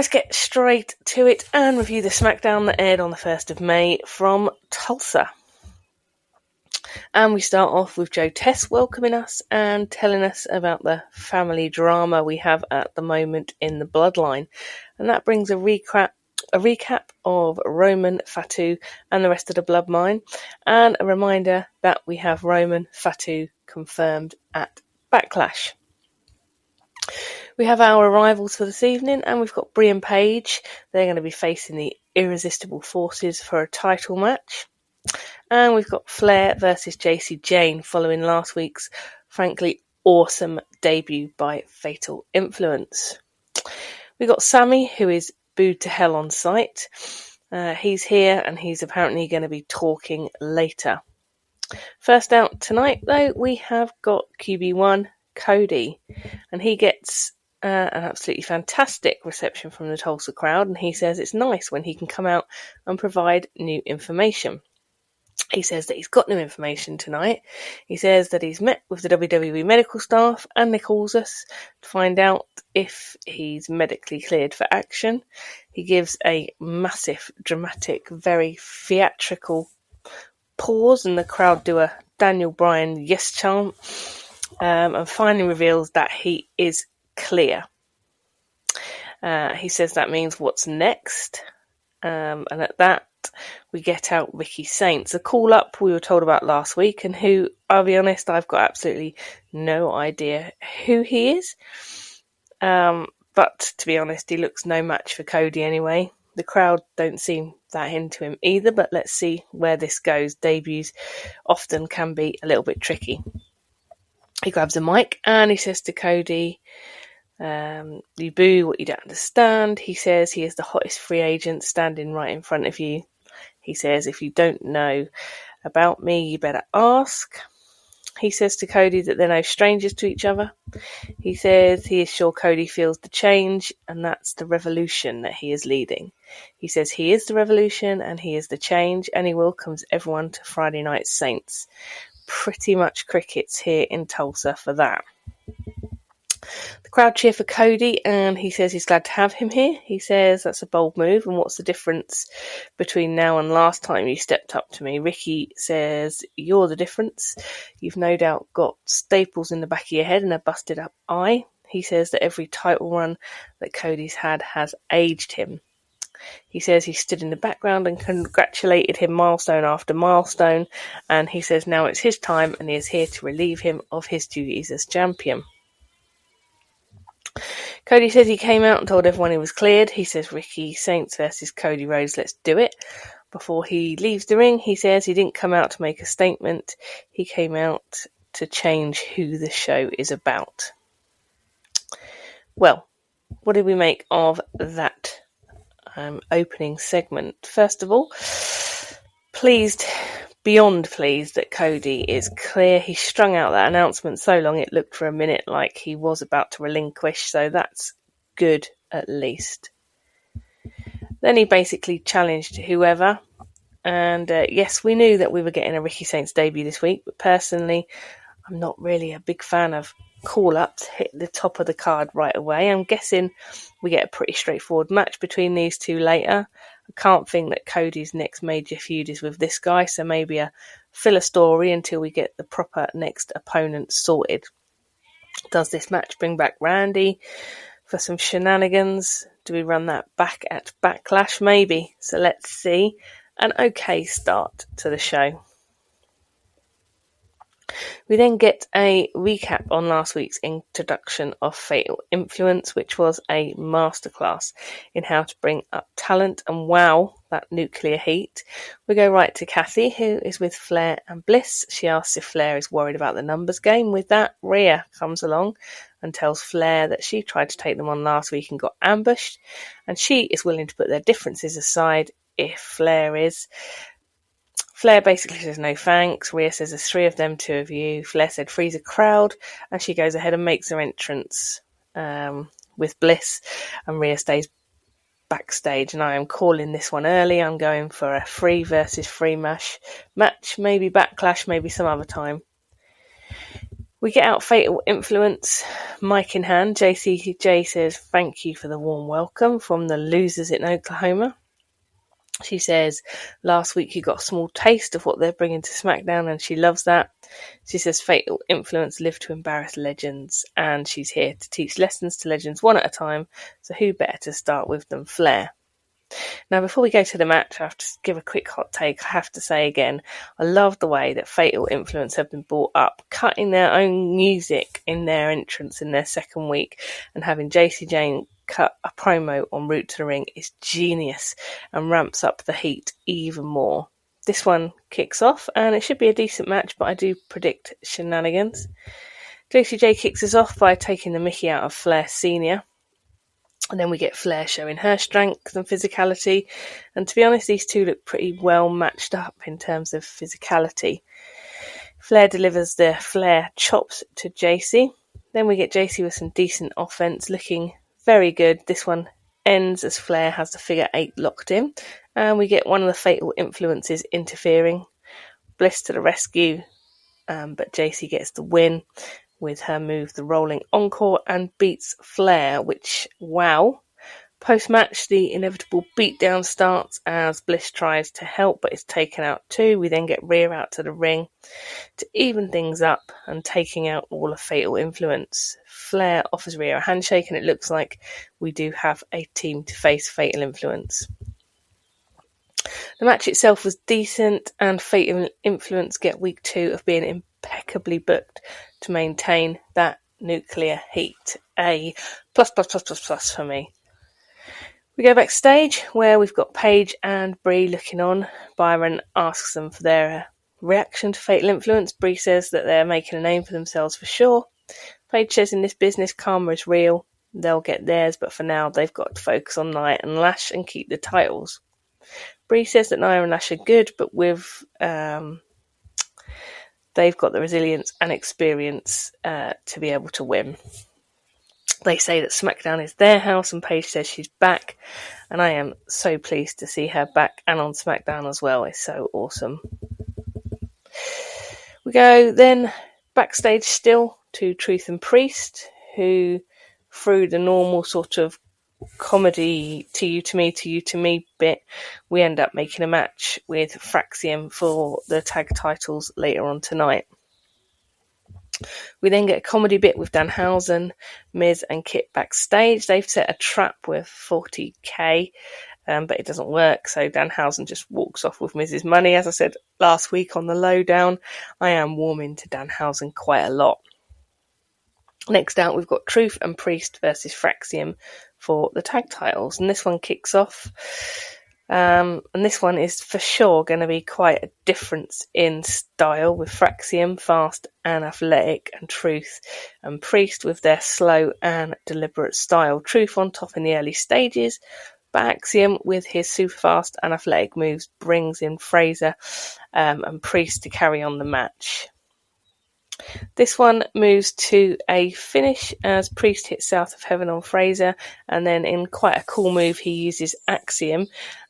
Let's get straight to it and review the SmackDown that aired on the 1st of May from Tulsa. And we start off with Joe Tess welcoming us and telling us about the family drama we have at the moment in the bloodline. And that brings a recap of Roman, Fatu and the rest of the bloodline, and a reminder that we have Roman, Fatu confirmed at Backlash. We have our arrivals for this evening, and we've got Brie and Paige. They're going to be facing the Irresistible Forces for a title match. And we've got Flair versus JC Jane following last week's frankly awesome debut by Fatal Influence. We've got Sammy, who is booed to hell on sight. He's here and he's apparently going to be talking later. First out tonight, though, we have got QB1 Cody, and he gets an absolutely fantastic reception from the Tulsa crowd, and he says it's nice when he can come out and provide new information. He says that he's got new information tonight. He says that he's met with the WWE medical staff and Nick Usos to find out if he's medically cleared for action. He gives a massive, dramatic, very theatrical pause, and the crowd do a Daniel Bryan yes chant, and finally reveals that he is clear. He says that means what's next, and at that we get out Ricky Saints, a call-up we were told about last week, and who, I'll be honest, I've got absolutely no idea who he is. But to be honest, he looks no match for Cody anyway. The crowd don't seem that into him either, but let's see where this goes. Debuts often can be a little bit tricky. He grabs a mic and he says to Cody, you boo what you don't understand. He says he is the hottest free agent standing right in front of you. He says, if you don't know about me, you better ask. He says to Cody that they're no strangers to each other. He says he is sure Cody feels the change, and that's the revolution that he is leading. He says he is the revolution and he is the change, and he welcomes everyone to Friday Night Saints. Pretty much crickets here in Tulsa for that. The crowd cheer for Cody, and he says he's glad to have him here. He says that's a bold move, and what's the difference between now and last time you stepped up to me? Ricky says, you're the difference. You've no doubt got staples in the back of your head and a busted up eye. He says that every title run that Cody's had has aged him. He says he stood in the background and congratulated him milestone after milestone, and he says now it's his time and he is here to relieve him of his duties as champion. Cody says he came out and told everyone he was cleared. He says Ricky Saints versus Cody Rhodes, let's do it. Before he leaves the ring, he says he didn't come out to make a statement. He came out to change who the show is about. Well, what did we make of that opening segment? First of all, beyond pleased that Cody is clear. He strung out that announcement so long it looked for a minute like he was about to relinquish, so that's good at least. Then he basically challenged whoever, and yes, we knew that we were getting a Ricky Saints debut this week, but personally I'm not really a big fan of call-ups hit the top of the card right away. I'm guessing we get a pretty straightforward match between these two later. I can't think that Cody's next major feud is with this guy, so maybe a filler story until we get the proper next opponent sorted. Does this match bring back Randy for some shenanigans? Do we run that back at Backlash? Maybe. So let's see. An okay start to the show. We then get a recap on last week's introduction of Fatal Influence, which was a masterclass in how to bring up talent and wow that nuclear heat. We go right to Kathy, who is with Flair and Bliss. She asks if Flair is worried about the numbers game. With that, Rhea comes along and tells Flair that she tried to take them on last week and got ambushed, and she is willing to put their differences aside if Flair is. Flair basically says no thanks. Rhea says there's 3 of them, 2 of you. Flair said freeze a crowd, and she goes ahead and makes her entrance with Bliss, and Rhea stays backstage. And I am calling this one early. I'm going for a 3 versus 3 match, maybe Backlash, maybe some other time. We get out Fatal Influence, mic in hand. JCJ says, "Thank you for the warm welcome from the losers in Oklahoma." She says, "Last week you got a small taste of what they're bringing to SmackDown and she loves that." She says, "Fatal Influence live to embarrass legends and she's here to teach lessons to legends one at a time, so who better to start with than Flair?" Now, before we go to the match, I have to give a quick hot take. I have to say again, I love the way that Fatal Influence have been brought up, cutting their own music in their entrance in their second week, and having JC Jane cut a promo en route to the ring is genius and ramps up the heat even more. This one kicks off, and it should be a decent match, but I do predict shenanigans. JCJ kicks us off by taking the mickey out of Flair Sr., and then we get Flair showing her strength and physicality. And to be honest, these two look pretty well matched up in terms of physicality. Flair delivers the Flair chops to JC. Then we get JC with some decent offense, looking very good. This one ends as Flair has the figure 8 locked in. And we get one of the Fatal Influences interfering. Bliss to the rescue, but JC gets the win with her move, the Rolling Encore, and beats Flair, which, wow. Post-match, the inevitable beatdown starts as Bliss tries to help, but is taken out too. We then get Rhea out to the ring to even things up and taking out all of Fatal Influence. Flair offers Rhea a handshake, and it looks like we do have a team to face Fatal Influence. The match itself was decent, and Fatal Influence get week 2 of being impeccably booked to maintain that nuclear heat. A plus for me. We go backstage where we've got Paige and Brie looking on. Byron asks them for their reaction to Fatal Influence. Brie says that they're making a name for themselves for sure. Paige says in this business, karma is real. They'll get theirs, but for now they've got to focus on Nia and Lash and keep the titles. Brie says that Nia and Lash are good, but with they've got the resilience and experience to be able to win. They say that SmackDown is their house, and Paige says she's back, and I am so pleased to see her back and on SmackDown as well. It's so awesome. We go then backstage still to Truth and Priest, who through the normal sort of comedy to you to me bit, we end up making a match with Fraxium for the tag titles later on tonight. We then get a comedy bit with Danhausen, Miz and Kit backstage. They've set a trap with 40k, but it doesn't work, so Danhausen just walks off with Miz's money. As I said last week on the lowdown, I am warming to Danhausen quite a lot. Next out, we've got Truth and Priest versus Fraxium for the tag titles, and this one kicks off. And this one is for sure going to be quite a difference in style, with Fraxium fast and athletic, and Truth and Priest with their slow and deliberate style. Truth on top in the early stages, but Axiom with his super fast and athletic moves brings in Fraser and Priest to carry on the match. This one moves to a finish as Priest hits South of Heaven on Fraser, and then in quite a cool move he uses Axiom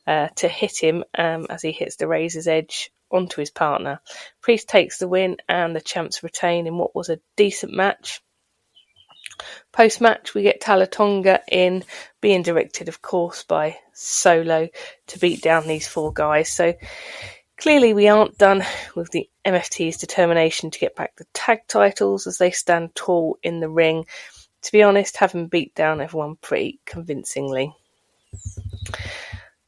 to hit him as he hits the Razor's Edge onto his partner. Priest takes the win and the champs retain in what was a decent match. Post-match we get Talla Tonga in, being directed of course by Solo to beat down these 4 guys. So clearly we aren't done with the MFT's determination to get back the tag titles as they stand tall in the ring, to be honest, having beat down everyone pretty convincingly.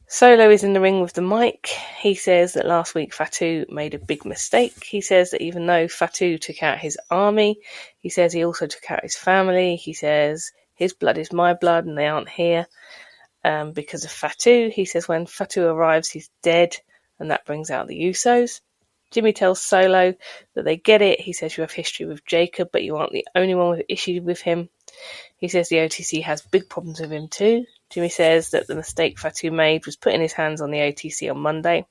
Solo is in the ring with the mic. He says that last week Fatu made a big mistake. He says that even though Fatu took out his army, he says he also took out his family. He says his blood is my blood and they aren't here because of Fatu. He says when Fatu arrives he's dead, and that brings out the Usos. Jimmy tells Solo that they get it. He says you have history with Jacob, but you aren't the only one with issues with him. He says the OTC has big problems with him too. Jimmy says that the mistake Fatu made was putting his hands on the OTC on Monday.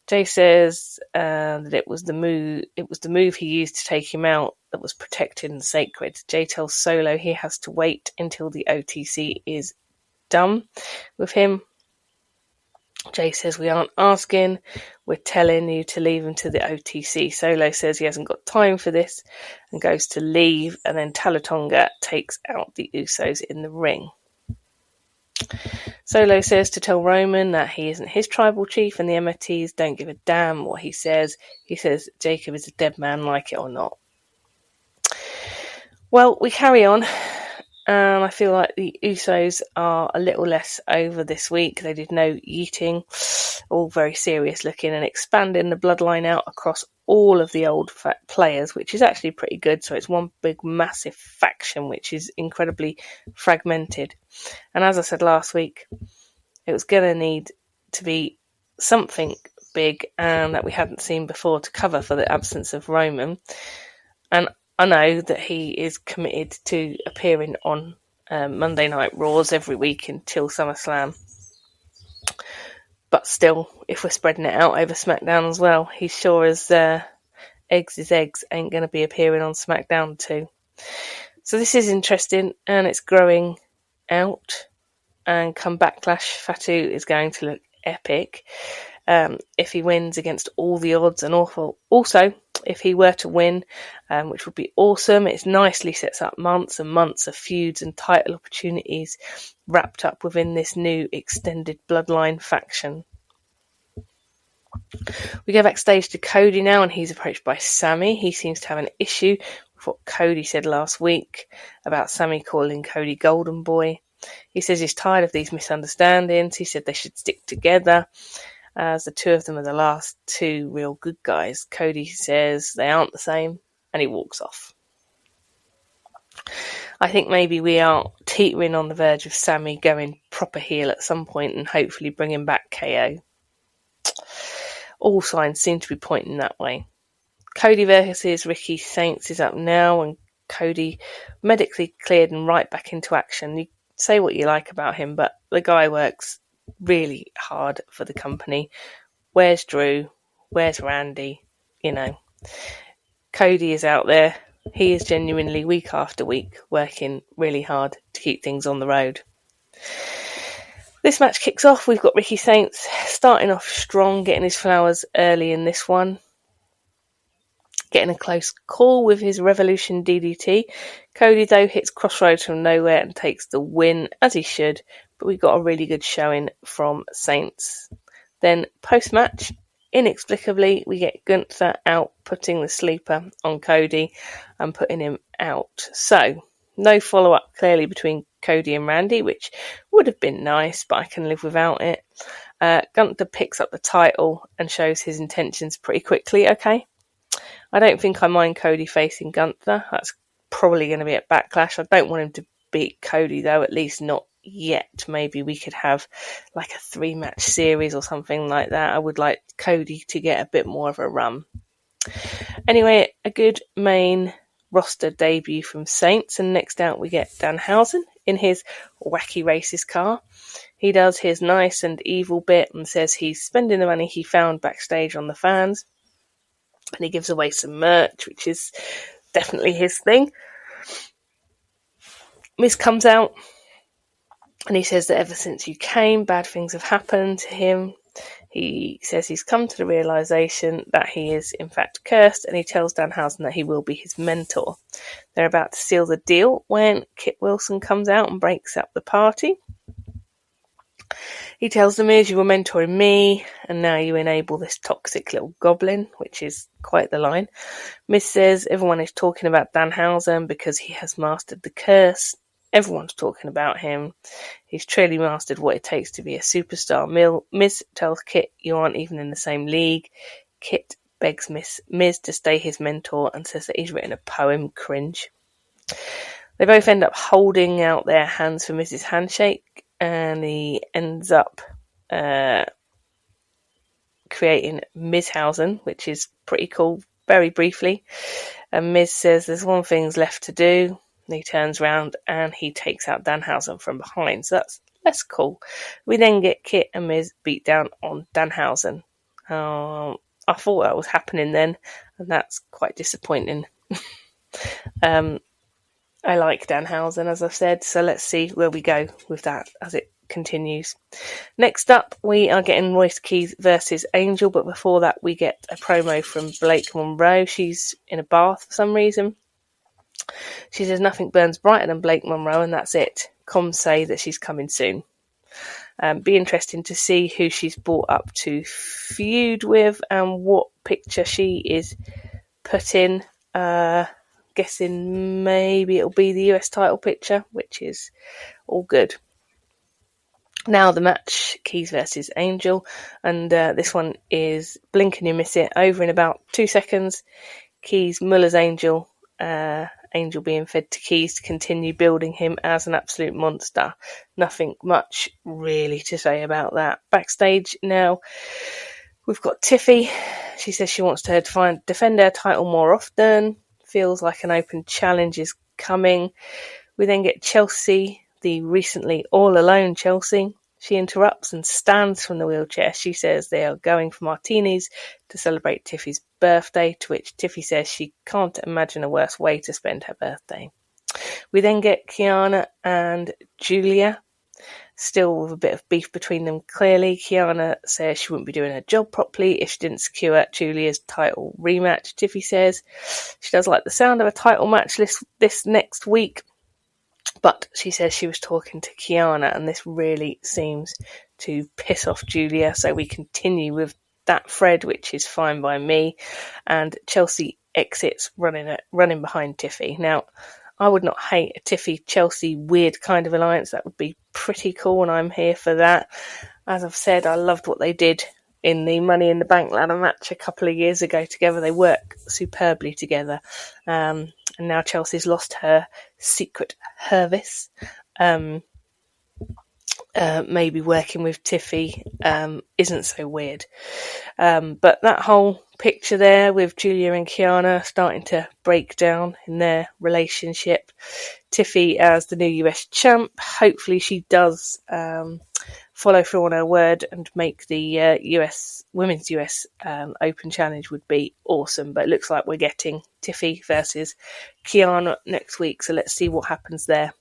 Jay says that it was the move he used to take him out that was protected and sacred. Jay tells Solo he has to wait until the OTC is done with him. Jay says, we aren't asking, we're telling you to leave him to the OTC. Solo says he hasn't got time for this and goes to leave, and then Tanga takes out the Usos in the ring. Solo says to tell Roman that he isn't his tribal chief and the MFTs don't give a damn what he says. He says Jacob is a dead man, like it or not. Well, we carry on. And I feel like the Usos are a little less over this week. They did no yeeting, all very serious looking, and expanding the bloodline out across all of the old players, which is actually pretty good. So it's one big massive faction which is incredibly fragmented. And as I said last week, it was going to need to be something big and that we hadn't seen before to cover for the absence of Roman. And I know that he is committed to appearing on Monday Night Raws every week until SummerSlam. But still, if we're spreading it out over SmackDown as well, he's sure as eggs is eggs ain't going to be appearing on SmackDown too. So this is interesting, and it's growing out. And come Backlash, Fatu is going to look epic if he wins against all the odds, and also if he were to win, which would be awesome. It nicely sets up months and months of feuds and title opportunities wrapped up within this new extended bloodline faction. We go backstage to Cody now, and he's approached by Sammy. He seems to have an issue with what Cody said last week about Sammy calling Cody Golden Boy. He says he's tired of these misunderstandings. He said they should stick together, as the two of them are the last two real good guys. Cody says they aren't the same, and he walks off. I think maybe we are teetering on the verge of Sammy going proper heel at some point and hopefully bringing back KO. All signs seem to be pointing that way. Cody versus Ricky Saints is up now, and Cody medically cleared and right back into action. You say what you like about him, but the guy works really hard for the company. Where's Drew? Where's Randy? You know, Cody is out there. He is genuinely week after week working really hard to keep things on the road. This match kicks off. We've got Ricky Saints starting off strong, getting his flowers early in this one. Getting a close call with his Revolution DDT. Cody, though, hits Crossroads from nowhere and takes the win, as he should, but we got a really good showing from Saints. Then, post-match, inexplicably, we get Gunther out, putting the sleeper on Cody and putting him out. So, no follow-up clearly between Cody and Randy, which would have been nice, but I can live without it. Gunther picks up the title and shows his intentions pretty quickly. Okay, I don't think I mind Cody facing Gunther. That's probably going to be at Backlash. I don't want him to beat Cody, though, at least not yet. Maybe we could have like a 3-match series or something like that. I would like Cody to get a bit more of a run. Anyway, a good main roster debut from Saints, and next out we get Danhausen in his wacky racist car. He does his nice and evil bit and says he's spending the money he found backstage on the fans, and he gives away some merch, which is definitely his thing. Miz comes out and he says that ever since you came, bad things have happened to him. He says he's come to the realisation that he is in fact cursed, and he tells Danhausen that he will be his mentor. They're about to seal the deal when Kit Wilson comes out and breaks up the party. He tells the Miz, you were mentoring me, and now you enable this toxic little goblin, which is quite the line. Miz says everyone is talking about Danhausen because he has mastered the curse. Everyone's talking about him. He's truly mastered what it takes to be a superstar. Miz tells Kit, you aren't even in the same league. Kit begs Miz to stay his mentor and says that he's written a poem. Cringe. They both end up holding out their hands for Miz's handshake, and he ends up creating Mizhausen, which is pretty cool, very briefly. And Miz says there's one thing's left to do. And he turns around and he takes out Danhausen from behind. So that's cool. We then get Kit and Miz beat down on Danhausen. I thought that was happening then, and that's quite disappointing. I like Danhausen, as I've said, so let's see where we go with that as it continues. Next up, we are getting Royce Keys versus Angel, but before that we get a promo from Blake Monroe. She's in a bath for some reason. She says nothing burns brighter than Blake Monroe, and that's it. Comms say that she's coming soon. Be interesting to see who she's brought up to feud with and what picture she is put in. Guessing maybe it'll be the US title picture, which is all good. Now the match, Keys versus Angel, and this one is blink and you miss it, over in about 2 seconds. Keys mullers Angel, Angel being fed to Keys to continue building him as an absolute monster. Nothing much really to say about that. Backstage now, we've got Tiffy. She says she wants to defend her title more often. Feels like an open challenge is coming. We then get Chelsea, the recently all alone Chelsea. She interrupts and stands from the wheelchair. She says they are going for martinis to celebrate Tiffy's birthday, to which Tiffy says she can't imagine a worse way to spend her birthday. We then get Kiana and Julia, still with a bit of beef between them clearly. Kiana says she wouldn't be doing her job properly if she didn't secure Julia's title rematch. Tiffy says she does like the sound of a title match this next week, but she says she was talking to Kiana, and this really seems to piss off Julia, so we continue with that thread, which is fine by me, and Chelsea exits running behind Tiffy. Now, I would not hate a Tiffy-Chelsea weird kind of alliance. That would be pretty cool, and I'm here for that. As I've said, I loved what they did in the Money in the Bank ladder match a couple of years ago together. They work superbly together. And now Chelsea's lost her secret Hervis. Maybe working with Tiffy isn't so weird. But that whole picture there with Julia and Kiana starting to break down in their relationship. Tiffy as the new US champ. Hopefully she does follow through on her word and make the Women's US Open Challenge would be awesome. But it looks like we're getting Tiffy versus Kiana next week, so let's see what happens there.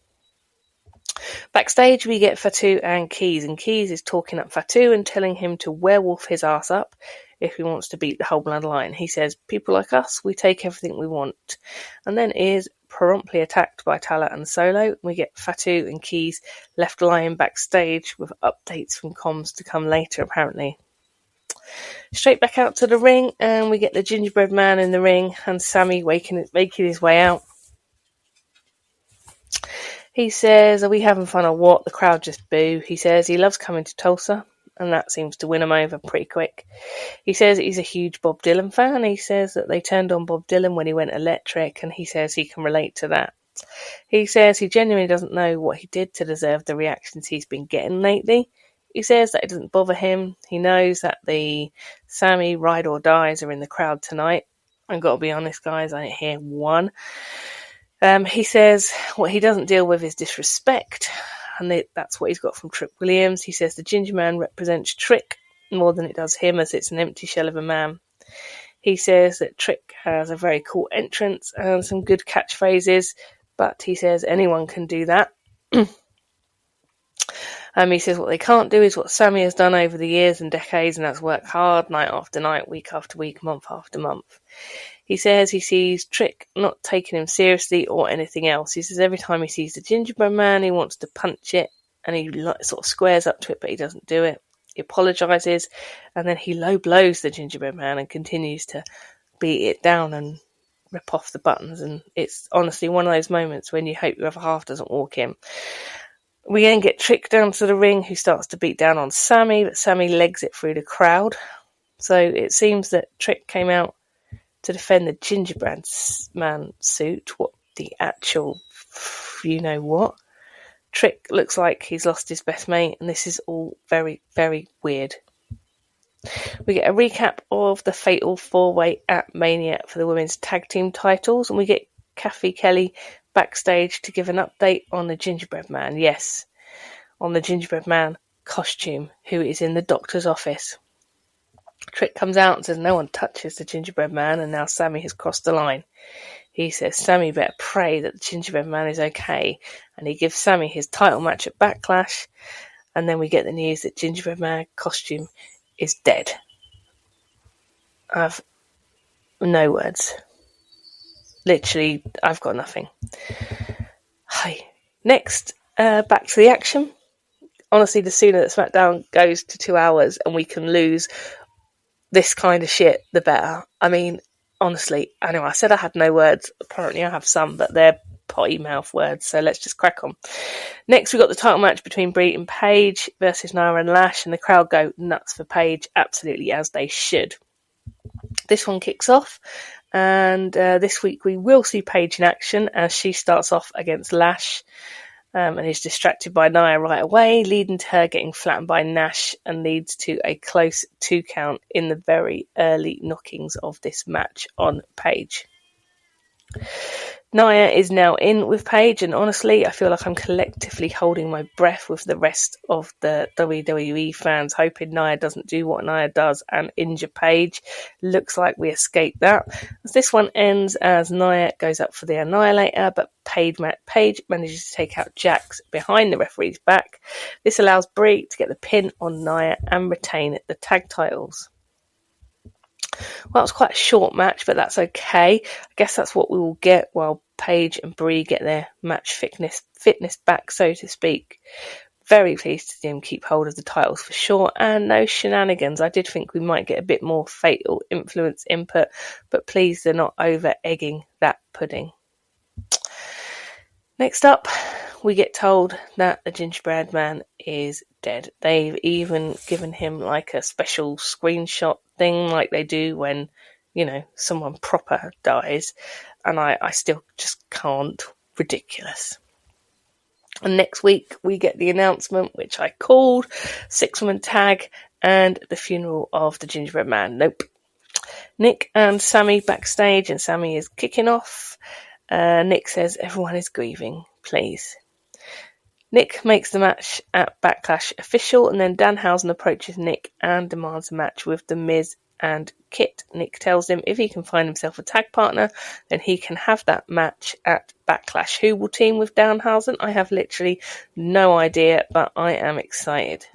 Backstage, we get Fatu and Keys is talking up Fatu and telling him to werewolf his ass up if he wants to beat the whole bloodline. He says, people like us, we take everything we want. And then is promptly attacked by Talla and Solo. We get Fatu and Keys left lying backstage with updates from comms to come later, apparently. Straight back out to the ring, and we get the gingerbread man in the ring and Sammy making his way out. He says, are we having fun or what? The crowd just boo. He says he loves coming to Tulsa, and that seems to win him over pretty quick. He says he's a huge Bob Dylan fan. He says that they turned on Bob Dylan when he went electric, and he says he can relate to that. He says he genuinely doesn't know what he did to deserve the reactions he's been getting lately. He says that it doesn't bother him. He knows that the Sammy Ride or Dies are in the crowd tonight. I've got to be honest, guys, I didn't hear one. He says what he doesn't deal with is disrespect, and that's what he's got from Trick Williams. He says the Ginger Man represents Trick more than it does him, as it's an empty shell of a man. He says that Trick has a very cool entrance and some good catchphrases, but he says anyone can do that. He says what they can't do is what Sammy has done over the years and decades, and that's work hard, night after night, week after week, month after month. He says he sees Trick not taking him seriously or anything else. He says every time he sees the gingerbread man, he wants to punch it, and he sort of squares up to it, but he doesn't do it. He apologises, and then he low blows the gingerbread man and continues to beat it down and rip off the buttons. And it's honestly one of those moments when you hope your other half doesn't walk in. We then get Trick down to the ring, who starts to beat down on Sammy, but Sammy legs it through the crowd. So it seems that Trick came out to defend the gingerbread man suit. What the actual you-know-what? Trick looks like he's lost his best mate, and this is all very, very weird. We get a recap of the fatal four-way at Mania for the women's tag team titles, and we get Kathy Kelly backstage to give an update on the gingerbread man. Yes, on the gingerbread man costume, who is in the doctor's office. Trick comes out and says no one touches the gingerbread man, and now Sammy has crossed the line. He says Sammy better pray that the gingerbread man is okay, and he gives Sammy his title match at Backlash. and then we get the news that Gingerbread Man costume is dead. I've no words. Literally, I've got nothing. Hi. Next, back to the action. Honestly, the sooner that SmackDown goes to 2 hours and we can lose this kind of shit, the better. I mean, honestly, I know I said I had no words. Apparently I have some, but they're potty mouth words, so let's just crack on. Next, we've got the title match between Brie and Paige versus Nia and Lash, and the crowd go nuts for Paige, absolutely as they should. This one kicks off, and this week we will see Paige in action as she starts off against Lash. And is distracted by Nia right away, leading to her getting flattened by Nash, and leads to a close 2 count in the very early knockings of this match on Paige. Nia is now in with Paige, and honestly, I feel like I'm collectively holding my breath with the rest of the WWE fans, hoping Nia doesn't do what Nia does and injure Paige. Looks like we escaped that, as this one ends as Nia goes up for the Annihilator, but Paige manages to take out Jax behind the referee's back. This allows Brie to get the pin on Nia and retain the tag titles. Well, it was quite a short match, but that's okay. I guess that's what we will get while Paige and Brie get their match fitness back, so to speak. Very pleased to see them keep hold of the titles for sure, and no shenanigans. I did think we might get a bit more Fatal Influence input, but please, they're not over-egging that pudding. Next up, we get told that the Gingerbread Man is dead. They've even given him like a special screenshot thing like they do when, someone proper dies. And I still just can't. Ridiculous. And next week we get the announcement, which I called, 6-woman tag and the funeral of the Gingerbread Man. Nope. Nick and Sammy backstage, and Sammy is kicking off. Nick says everyone is grieving, please. Nick makes the match at Backlash official, and then Danhausen approaches Nick and demands a match with The Miz and Kit. Nick tells him if he can find himself a tag partner, then he can have that match at Backlash. Who will team with Danhausen? I have literally no idea, but I am excited.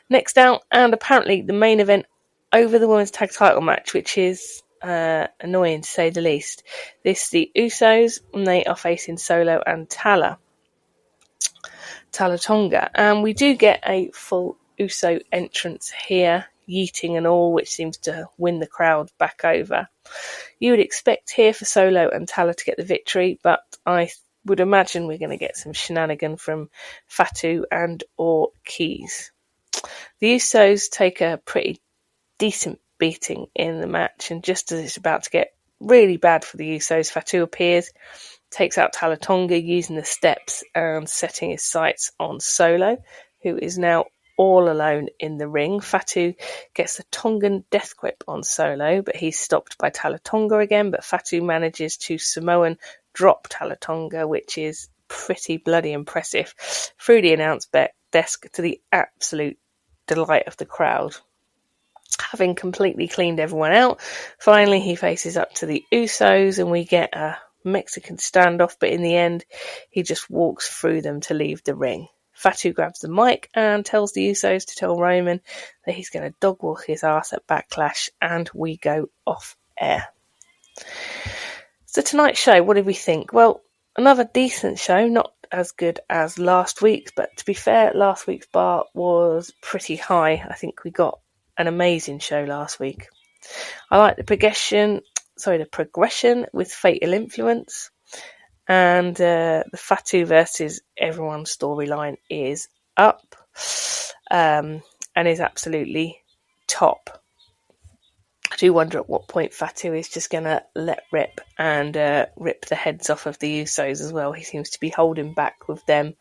Next out, and apparently the main event over the women's tag title match, which is annoying to say the least. This is the Usos, and they are facing Solo and Talla Tonga, and we do get a full Uso entrance here, yeeting and all, which seems to win the crowd back over. You would expect here for Solo and Talla to get the victory, but I would imagine we're going to get some shenanigan from Fatu and or Keys. The Usos take a pretty decent beating in the match, and just as it's about to get really bad for the Usos, Fatu appears, takes out Talla Tonga using the steps and setting his sights on Solo, who is now all alone in the ring. Fatu gets the Tongan death grip on Solo, but he's stopped by Talla Tonga again, but Fatu manages to Samoan drop Talla Tonga, which is pretty bloody impressive, through the announce desk to the absolute delight of the crowd. Having completely cleaned everyone out, finally he faces up to the Usos, and we get a Mexican standoff, but in the end he just walks through them to leave the ring. Fatu grabs the mic and tells the Usos to tell Roman that he's going to dog walk his ass at Backlash, and we go off air. So tonight's show, what did we think? Well, another decent show, not as good as last week's, but to be fair, last week's bar was pretty high. I think we got an amazing show last week. I like the progression with Fatal Influence, and the Fatu versus everyone storyline is up, and is absolutely top. I do wonder at what point Fatu is just going to let rip and rip the heads off of the Usos as well. He seems to be holding back with them,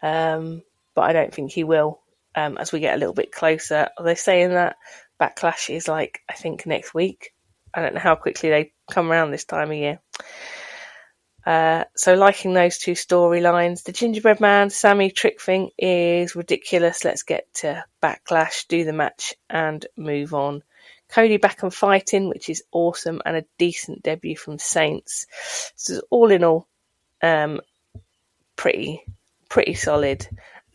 but I don't think he will. As we get a little bit closer, are they saying that Backlash is I think next week? I don't know how quickly they come around this time of year. So liking those two storylines. The Gingerbread Man, Sammy trick thing is ridiculous. Let's get to Backlash, do the match and move on. Cody back and fighting, which is awesome, and a decent debut from Saints. So all in all, pretty solid.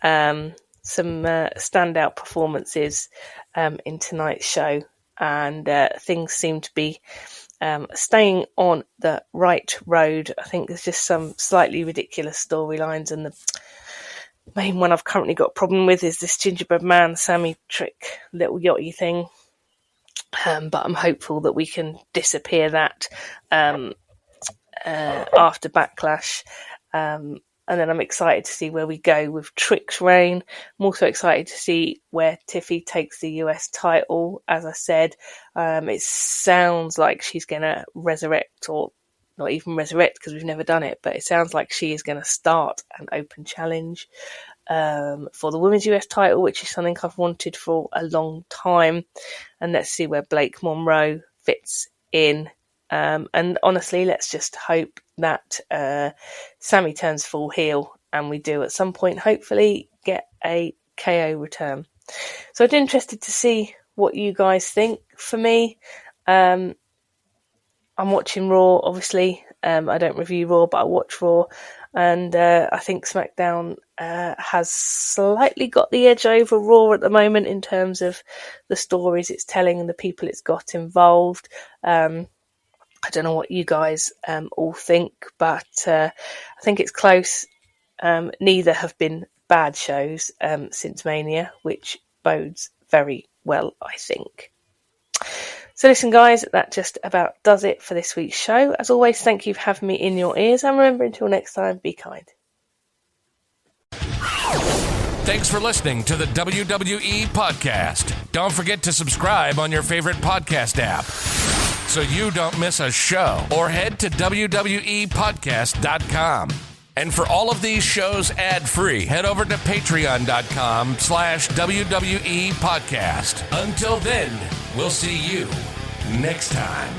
some standout performances in tonight's show, and things seem to be staying on the right road. I think there's just some slightly ridiculous storylines, and the main one I've currently got a problem with is this gingerbread man Sammy trick little yachty thing. But I'm hopeful that we can disappear that after Backlash. And then I'm excited to see where we go with Trick's reign. I'm also excited to see where Tiffy takes the US title. As I said, it sounds like she's going to resurrect, or not even resurrect because we've never done it, but it sounds like she is going to start an open challenge for the Women's US title, which is something I've wanted for a long time. And let's see where Blake Monroe fits in. And honestly, let's just hope that Sammy turns full heel, and we do at some point hopefully get a KO return. So I'm interested to see what you guys think. For me, I'm watching Raw, obviously. I don't review Raw, but I watch Raw. And I think SmackDown has slightly got the edge over Raw at the moment in terms of the stories it's telling and the people it's got involved. I don't know what you guys all think, but I think it's close. Neither have been bad shows since Mania, which bodes very well, I think. So listen, guys, that just about does it for this week's show. As always, thank you for having me in your ears. And remember, until next time, be kind. Thanks for listening to the WWE Podcast. Don't forget to subscribe on your favorite podcast app so you don't miss a show, or head to WWEpodcast.com. And for all of these shows ad-free, head over to patreon.com/WWE Podcast. Until then, we'll see you next time.